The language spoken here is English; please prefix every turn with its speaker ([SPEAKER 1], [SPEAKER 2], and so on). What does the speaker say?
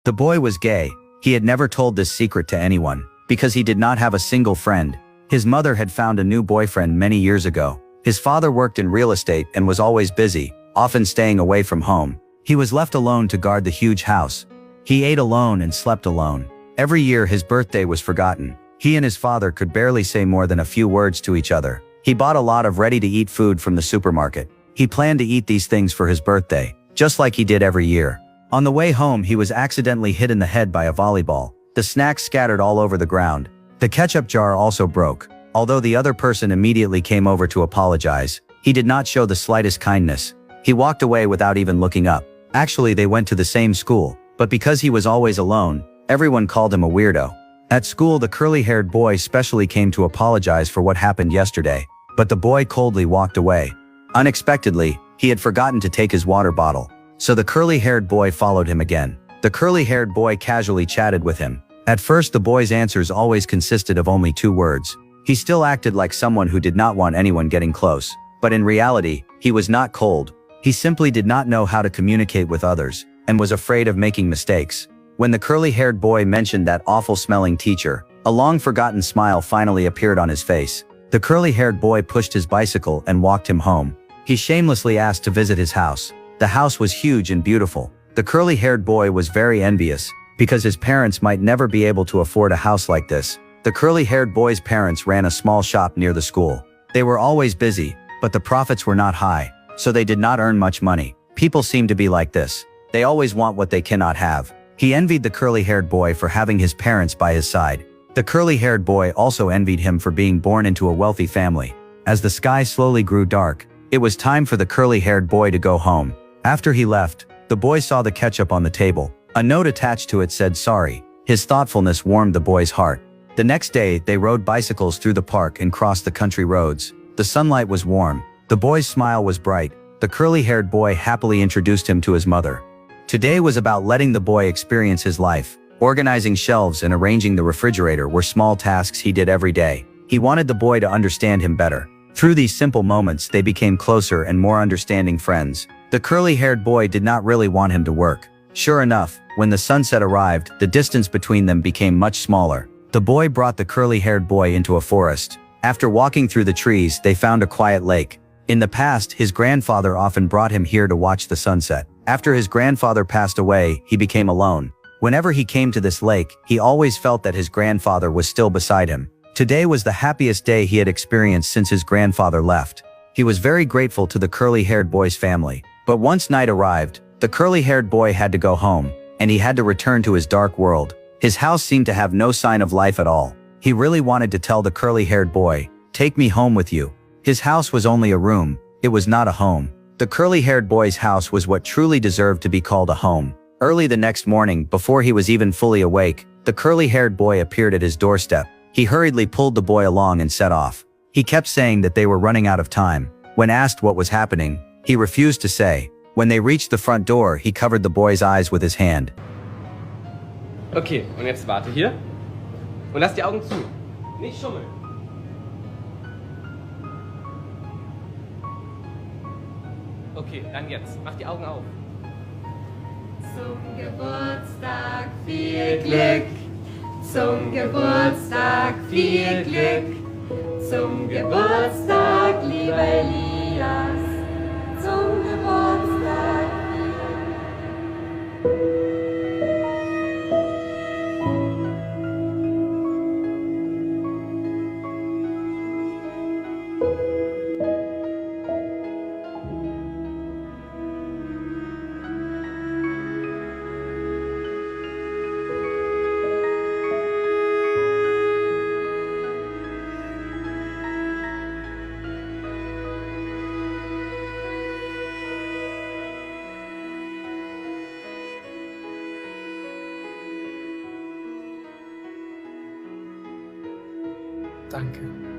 [SPEAKER 1] The boy was gay. He had never told this secret to anyone, because he did not have a single friend. His mother had found a new boyfriend many years ago. His father worked in real estate and was always busy, often staying away from home. He was left alone to guard the huge house. He ate alone and slept alone. Every year his birthday was forgotten. He and his father could barely say more than a few words to each other. He bought a lot of ready-to-eat food from the supermarket. He planned to eat these things for his birthday, just like he did every year. On the way home he was accidentally hit in the head by a volleyball. The snacks scattered all over the ground. The ketchup jar also broke. Although the other person immediately came over to apologize, he did not show the slightest kindness. He walked away without even looking up. Actually, they went to the same school, but because he was always alone, everyone called him a weirdo. At school, the curly-haired boy specially came to apologize for what happened yesterday, but the boy coldly walked away. Unexpectedly, he had forgotten to take his water bottle, so the curly-haired boy followed him again. The curly-haired boy casually chatted with him. At first, the boy's answers always consisted of only 2 words. He still acted like someone who did not want anyone getting close, but in reality, he was not cold. He simply did not know how to communicate with others, and was afraid of making mistakes. When the curly-haired boy mentioned that awful-smelling teacher, a long-forgotten smile finally appeared on his face. The curly-haired boy pushed his bicycle and walked him home. He shamelessly asked to visit his house. The house was huge and beautiful. The curly-haired boy was very envious, because his parents might never be able to afford a house like this. The curly-haired boy's parents ran a small shop near the school. They were always busy, but the profits were not high, so they did not earn much money. People seem to be like this. They always want what they cannot have. He envied the curly-haired boy for having his parents by his side. The curly-haired boy also envied him for being born into a wealthy family. As the sky slowly grew dark, it was time for the curly-haired boy to go home. After he left, the boy saw the ketchup on the table. A note attached to it said sorry. His thoughtfulness warmed the boy's heart. The next day, they rode bicycles through the park and crossed the country roads. The sunlight was warm. The boy's smile was bright. The curly-haired boy happily introduced him to his mother. Today was about letting the boy experience his life. Organizing shelves and arranging the refrigerator were small tasks he did every day. He wanted the boy to understand him better. Through these simple moments, they became closer and more understanding friends. The curly-haired boy did not really want him to work. Sure enough, when the sunset arrived, the distance between them became much smaller. The boy brought the curly-haired boy into a forest. After walking through the trees, they found a quiet lake. In the past, his grandfather often brought him here to watch the sunset. After his grandfather passed away, he became alone. Whenever he came to this lake, he always felt that his grandfather was still beside him. Today was the happiest day he had experienced since his grandfather left. He was very grateful to the curly-haired boy's family. But once night arrived, the curly-haired boy had to go home, and he had to return to his dark world. His house seemed to have no sign of life at all. He really wanted to tell the curly-haired boy, "Take me home with you." His house was only a room. It was not a home. The curly-haired boy's house was what truly deserved to be called a home. Early the next morning, before he was even fully awake, the curly-haired boy appeared at his doorstep. He hurriedly pulled the boy along and set off. He kept saying that they were running out of time. When asked what was happening, he refused to say. When they reached the front door, he covered the boy's eyes with his hand.
[SPEAKER 2] Okay, und jetzt warte hier und lass die Augen zu. Nicht schummeln. Okay, dann jetzt. Mach die Augen auf.
[SPEAKER 3] Zum Geburtstag viel Glück. Zum Geburtstag viel Glück. Zum Geburtstag, lieber Elias. Zum Geburtstag viel Glück.
[SPEAKER 4] Danke.